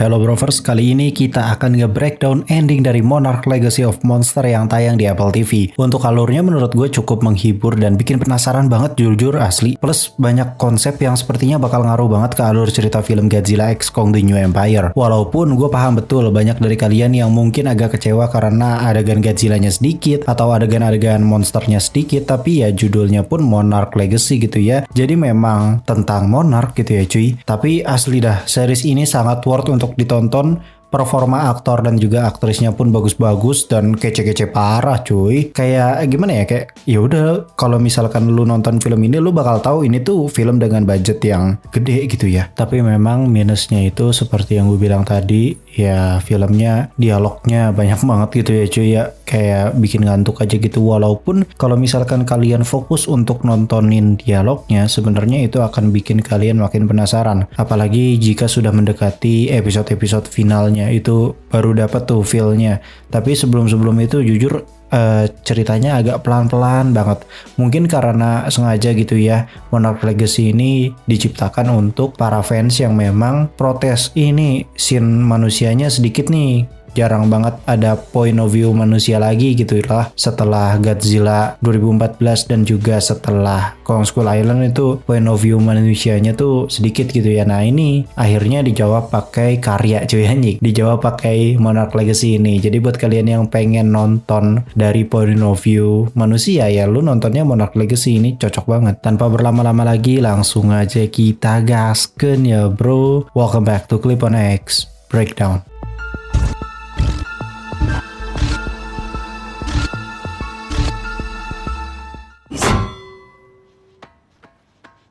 Hello Brovers, kali ini kita akan nge-breakdown ending dari Monarch Legacy of Monster yang tayang di Apple TV. Untuk alurnya menurut gue cukup menghibur dan bikin penasaran banget jujur asli. Plus banyak konsep yang sepertinya bakal ngaruh banget ke alur cerita film Godzilla x Kong The New Empire. Walaupun gue paham betul banyak dari kalian yang mungkin agak kecewa karena adegan Godzilla-nya sedikit atau adegan-adegan monsternya sedikit, tapi ya judulnya pun Monarch Legacy gitu ya. Jadi memang tentang Monarch gitu ya cuy. Tapi asli dah, series ini sangat worth untuk ditonton. Performa aktor dan juga aktrisnya pun bagus-bagus dan kece-kece parah cuy. Kayak gimana ya, kayak ya udah kalau misalkan lu nonton film ini lu bakal tahu ini tuh film dengan budget yang gede gitu ya. Tapi memang minusnya itu seperti yang gue bilang tadi, ya filmnya dialognya banyak banget gitu ya cuy ya. Kayak bikin ngantuk aja gitu, walaupun kalau misalkan kalian fokus untuk nontonin dialognya sebenarnya itu akan bikin kalian makin penasaran. Apalagi jika sudah mendekati episode-episode finalnya itu baru dapat tuh feel-nya. Tapi sebelum-sebelum itu jujur ceritanya agak pelan-pelan banget. Mungkin karena sengaja gitu ya, Monarch Legacy ini diciptakan untuk para fans yang memang protes ini scene manusianya sedikit nih. Jarang banget ada point of view manusia lagi gitu lah. Setelah Godzilla 2014 dan juga setelah Kong Skull Island itu point of view manusianya tuh sedikit gitu ya. Nah ini akhirnya dijawab pakai karya cuy anjing. Dijawab pakai Monarch Legacy ini. Jadi buat kalian yang pengen nonton dari point of view manusia ya lu nontonnya Monarch Legacy ini cocok banget. Tanpa berlama-lama lagi langsung aja kita gaskeun ya bro. Welcome back to Clip on X Breakdown.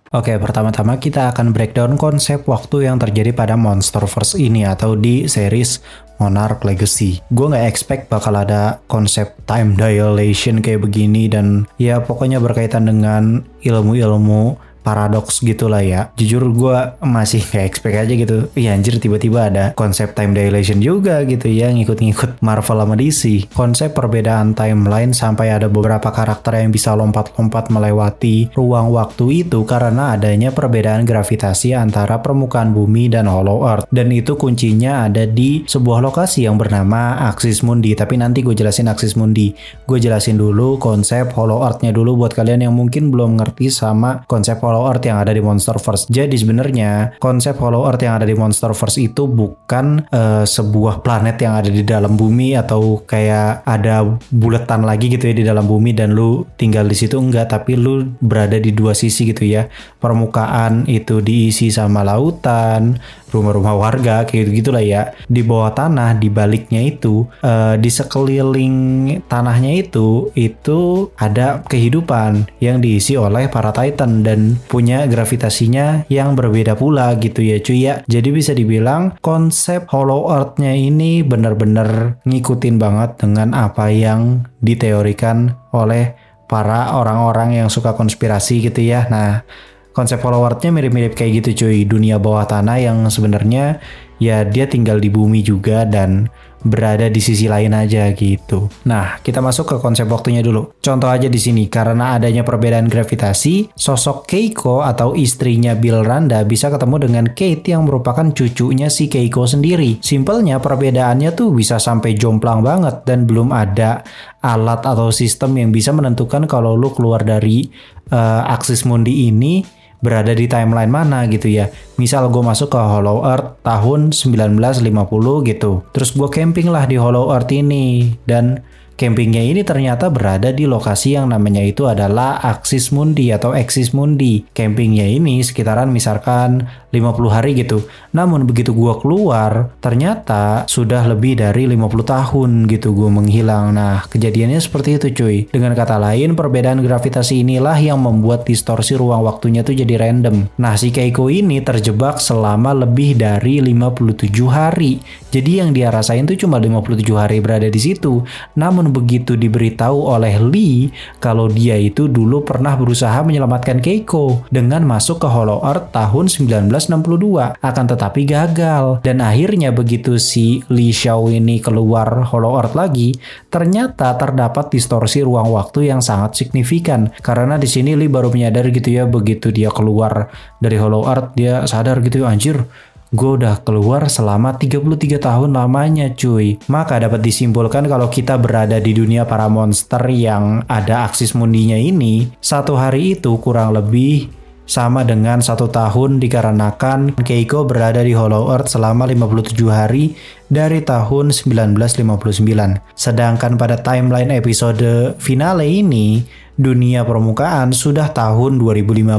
Oke, pertama-tama kita akan breakdown konsep waktu yang terjadi pada Monsterverse ini atau di series Monarch Legacy. Gue nggak expect bakal ada konsep time dilation kayak begini dan ya pokoknya berkaitan dengan ilmu-ilmu paradoks gitulah ya. Jujur gue masih kayak expect aja gitu. Iya anjir tiba-tiba ada konsep time dilation juga gitu ya, ngikut-ngikut Marvel sama DC. Konsep perbedaan timeline sampai ada beberapa karakter yang bisa lompat-lompat melewati ruang waktu itu karena adanya perbedaan gravitasi antara permukaan bumi dan Hollow Earth. Dan itu kuncinya ada di sebuah lokasi yang bernama Axis Mundi. Tapi nanti gue jelasin Axis Mundi. Gue jelasin dulu konsep Hollow Earth-nya dulu buat kalian yang mungkin belum ngerti sama konsep Hollow Earth yang ada di Monsterverse. Jadi sebenarnya konsep Hollow Earth yang ada di Monsterverse itu bukan sebuah planet yang ada di dalam bumi atau kayak ada buletan lagi gitu ya di dalam bumi dan lu tinggal di situ, enggak, tapi lu berada di dua sisi gitu ya. Permukaan itu diisi sama lautan, rumah-rumah warga kayak gitulah ya. Di bawah tanah, di baliknya itu, di sekeliling tanahnya itu ada kehidupan yang diisi oleh para Titan dan punya gravitasinya yang berbeda pula gitu ya cuy ya. Jadi bisa dibilang konsep Hollow Earth-nya ini benar-benar ngikutin banget dengan apa yang diteorikan oleh para orang-orang yang suka konspirasi gitu ya. Nah, konsep Hollow Earth-nya mirip-mirip kayak gitu cuy. Dunia bawah tanah yang sebenarnya ya dia tinggal di bumi juga dan berada di sisi lain aja gitu. Nah, kita masuk ke konsep waktunya dulu. Contoh aja di sini, karena adanya perbedaan gravitasi, sosok Keiko atau istrinya Bill Randa bisa ketemu dengan Kate yang merupakan cucunya si Keiko sendiri. Simpelnya perbedaannya tuh bisa sampai jomplang banget dan belum ada alat atau sistem yang bisa menentukan kalau lu keluar dari Axis Mundi ini berada di timeline mana gitu ya. Misal gue masuk ke Hollow Earth tahun 1950 gitu. Terus gue camping lah di Hollow Earth ini. Dan campingnya ini ternyata berada di lokasi yang namanya itu adalah Axis Mundi atau Axis Mundi. Campingnya ini sekitaran misalkan 50 hari gitu. Namun begitu gue keluar, ternyata sudah lebih dari 50 tahun gitu gue menghilang. Nah, kejadiannya seperti itu cuy. Dengan kata lain, perbedaan gravitasi inilah yang membuat distorsi ruang waktunya tuh jadi random. Nah, si Keiko ini terjebak selama lebih dari 57 hari. Jadi yang dia rasain tuh cuma 57 hari berada di situ. Namun begitu diberitahu oleh Lee kalau dia itu dulu pernah berusaha menyelamatkan Keiko dengan masuk ke Hollow Earth tahun 1962, akan tetapi gagal. Dan akhirnya begitu si Lee Xiao ini keluar Hollow Earth lagi, ternyata terdapat distorsi ruang waktu yang sangat signifikan. Karena di sini Lee baru menyadari gitu ya, begitu dia keluar dari Hollow Earth dia sadar gitu ya, anjir gue udah keluar selama 33 tahun lamanya cuy. Maka dapat disimpulkan kalau kita berada di dunia para monster yang ada Axis Mundinya ini, satu hari itu kurang lebih sama dengan 1 tahun dikarenakan Keiko berada di Hollow Earth selama 57 hari dari tahun 1959. Sedangkan pada timeline episode finale ini, dunia permukaan sudah tahun 2015.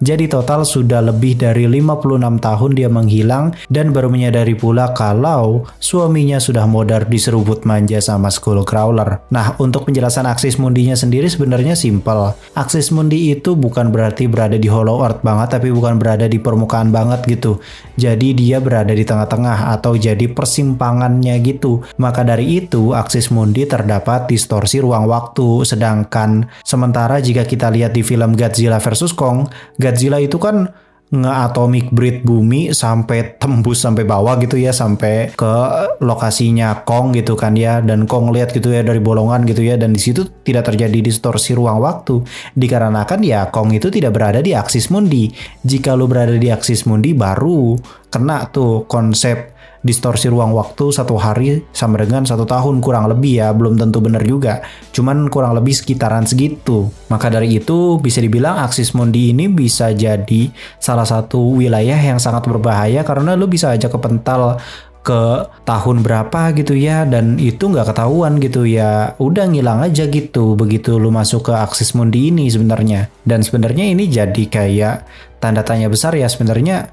Jadi total sudah lebih dari 56 tahun dia menghilang dan baru menyadari pula kalau suaminya sudah modar diseruput manja sama Skullcrawler. Nah, untuk penjelasan Axis Mundinya sendiri sebenarnya simpel. Axis Mundi itu bukan berarti berada di Hollow Earth banget, tapi bukan berada di permukaan banget gitu. Jadi dia berada di tengah-tengah atau jadi persimpangannya gitu. Maka dari itu Axis Mundi terdapat distorsi ruang waktu. Sedangkan sementara jika kita lihat di film Godzilla vs Kong, Godzilla itu kan nge-atomic breed bumi sampai tembus sampai bawah gitu ya, sampai ke lokasinya Kong gitu kan ya, dan Kong lihat gitu ya dari bolongan gitu ya, dan di situ tidak terjadi distorsi ruang waktu dikarenakan ya Kong itu tidak berada di Axis Mundi. Jika lu berada di Axis Mundi baru kena tuh konsep distorsi ruang waktu 1 hari sama dengan 1 tahun kurang lebih ya, belum tentu benar juga, cuman kurang lebih sekitaran segitu. Maka dari itu bisa dibilang Axis Mundi ini bisa jadi salah satu wilayah yang sangat berbahaya karena lu bisa aja kepental ke tahun berapa gitu ya, dan itu nggak ketahuan gitu ya, udah ngilang aja gitu begitu lu masuk ke Axis Mundi ini sebenarnya. Dan sebenarnya ini jadi kayak tanda tanya besar ya sebenarnya,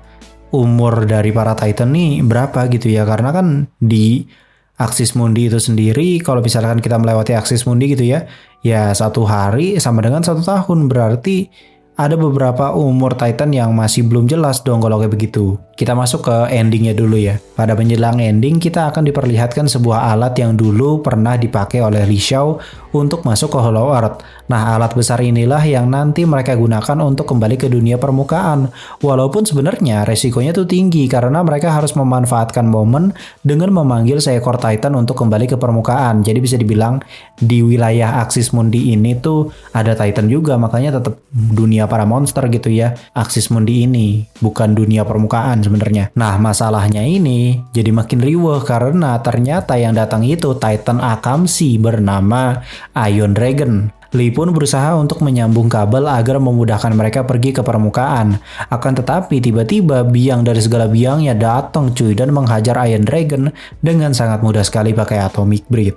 umur dari para Titan nih berapa gitu ya, karena kan di Axis Mundi itu sendiri kalau misalkan kita melewati Axis Mundi gitu ya, ya 1 hari sama dengan 1 tahun, berarti ada beberapa umur Titan yang masih belum jelas dong kalau kayak begitu. Kita masuk ke endingnya dulu ya. Pada menjelang ending kita akan diperlihatkan sebuah alat yang dulu pernah dipakai oleh Li Xiao untuk masuk ke Hollow Earth. Nah, alat besar inilah yang nanti mereka gunakan untuk kembali ke dunia permukaan. Walaupun sebenarnya resikonya tuh tinggi karena mereka harus memanfaatkan momen dengan memanggil seekor Titan untuk kembali ke permukaan. Jadi bisa dibilang di wilayah Axis Mundi ini tuh ada Titan juga, makanya tetap dunia para monster gitu ya. Axis Mundi ini bukan dunia permukaan sebenarnya. Nah, masalahnya ini jadi makin riweh karena ternyata yang datang itu Titan Akamsi bernama Ion Dragon. Lee pun berusaha untuk menyambung kabel agar memudahkan mereka pergi ke permukaan. Akan tetapi tiba-tiba biang dari segala biangnya datang cuy dan menghajar Ion Dragon dengan sangat mudah sekali pakai atomic breed.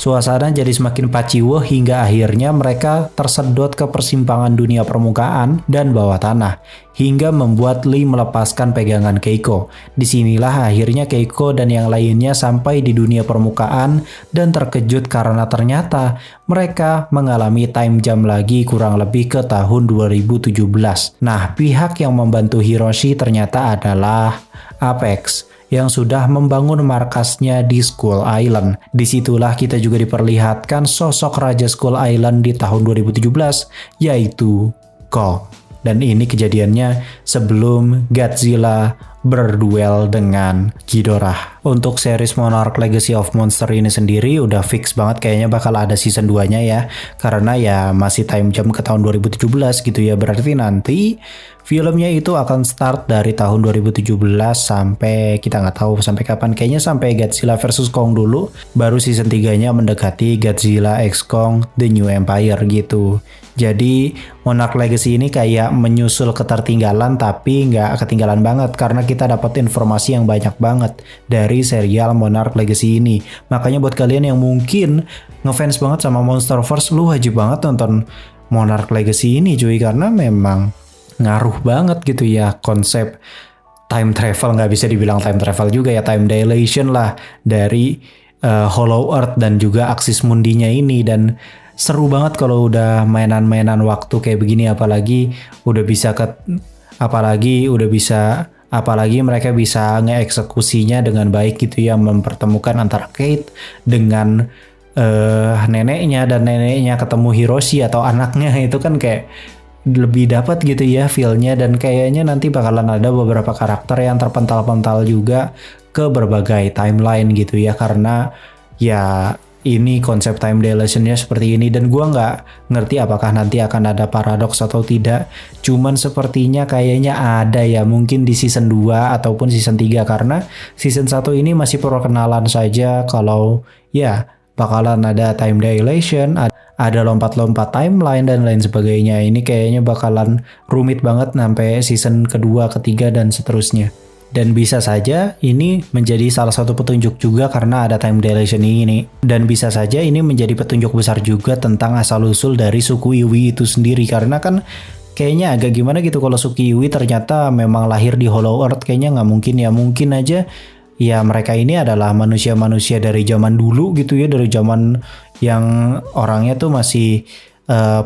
Suasana jadi semakin paciweh hingga akhirnya mereka tersedot ke persimpangan dunia permukaan dan bawah tanah, hingga membuat Lee melepaskan pegangan Keiko. Disinilah akhirnya Keiko dan yang lainnya sampai di dunia permukaan dan terkejut karena ternyata mereka mengalami time jump lagi kurang lebih ke tahun 2017. Nah, pihak yang membantu Hiroshi ternyata adalah Apex yang sudah membangun markasnya di Skull Island. Disitulah kita juga diperlihatkan sosok Raja Skull Island di tahun 2017, yaitu Kong. Dan ini kejadiannya sebelum Godzilla berduel dengan Ghidorah. Untuk series Monarch Legacy of Monster ini sendiri udah fix banget kayaknya bakal ada season 2-nya ya. Karena ya masih time jump ke tahun 2017 gitu ya. Berarti nanti filmnya itu akan start dari tahun 2017 sampai kita nggak tahu sampai kapan. Kayaknya sampai Godzilla vs Kong dulu. Baru season 3-nya mendekati Godzilla x Kong The New Empire gitu. Jadi Monarch Legacy ini kayak menyusul ketertinggalan tapi nggak ketinggalan banget karena kita dapat informasi yang banyak banget dari serial Monarch Legacy ini. Makanya buat kalian yang mungkin ngefans banget sama Monsterverse, lu wajib banget nonton Monarch Legacy ini cuy, karena memang ngaruh banget gitu ya konsep time travel, nggak bisa dibilang time travel juga ya, time dilation lah dari Hollow Earth dan juga Axis Mundinya ini. Dan seru banget kalau udah mainan-mainan waktu kayak begini, apalagi mereka bisa ngeeksekusinya dengan baik gitu ya, mempertemukan antara Kate dengan neneknya dan neneknya ketemu Hiroshi atau anaknya, itu kan kayak lebih dapat gitu ya feel-nya, dan kayaknya nanti bakalan ada beberapa karakter yang terpental-pental juga ke berbagai timeline gitu ya, karena ya ini konsep time dilation-nya seperti ini, dan gua nggak ngerti apakah nanti akan ada paradoks atau tidak. Cuman sepertinya kayaknya ada ya, mungkin di season 2 ataupun season 3, karena season 1 ini masih perkenalan saja kalau ya bakalan ada time dilation, ada lompat-lompat timeline dan lain sebagainya. Ini kayaknya bakalan rumit banget sampai season kedua, ketiga, dan seterusnya. Dan bisa saja ini menjadi salah satu petunjuk juga karena ada time dilation ini. Dan bisa saja ini menjadi petunjuk besar juga tentang asal-usul dari suku Iwi itu sendiri. Karena kan kayaknya agak gimana gitu kalau suku Iwi ternyata memang lahir di Hollow Earth. Kayaknya nggak mungkin ya. Mungkin aja ya mereka ini adalah manusia-manusia dari zaman dulu gitu ya. Dari zaman yang orangnya tuh masih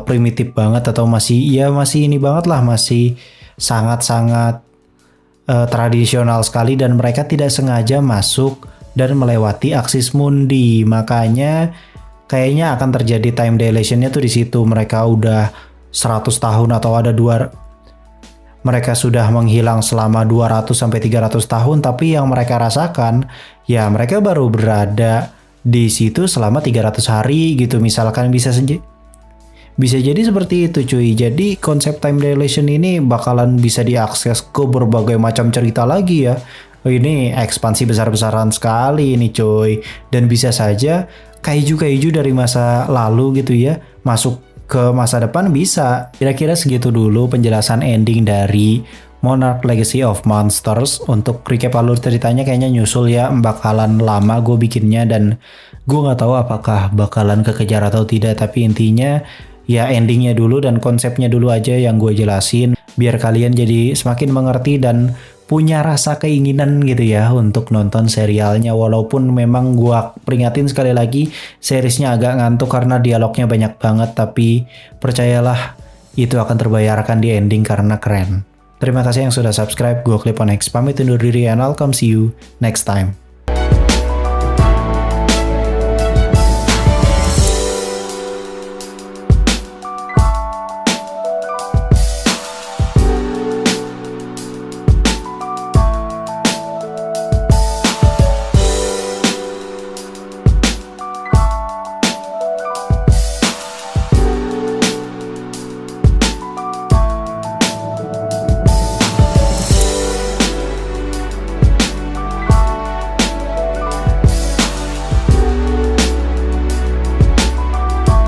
primitif banget, atau masih ini banget lah. Masih sangat-sangat tradisional sekali, dan mereka tidak sengaja masuk dan melewati Axis Mundi. Makanya kayaknya akan terjadi time dilation-nya tuh di situ. Mereka udah 100 tahun atau mereka sudah menghilang selama 200 sampai 300 tahun, tapi yang mereka rasakan ya mereka baru berada di situ selama 300 hari gitu misalkan. Bisa jadi seperti itu cuy. Jadi konsep time dilation ini bakalan bisa diakses ke berbagai macam cerita lagi ya. Ini ekspansi besar-besaran sekali ini cuy. Dan bisa saja kaiju-kaiju dari masa lalu gitu ya masuk ke masa depan bisa. Kira-kira segitu dulu penjelasan ending dari Monarch Legacy of Monsters. Untuk recap alur ceritanya kayaknya nyusul ya, bakalan lama gue bikinnya, dan gue nggak tahu apakah bakalan kekejar atau tidak. Tapi intinya ya endingnya dulu dan konsepnya dulu aja yang gue jelasin, biar kalian jadi semakin mengerti dan punya rasa keinginan gitu ya untuk nonton serialnya. Walaupun memang gue peringatin sekali lagi, seriesnya agak ngantuk karena dialognya banyak banget, tapi percayalah itu akan terbayarkan di ending karena keren. Terima kasih yang sudah subscribe. Gue Clip on X pamit undur diri, and I'll come see you next time.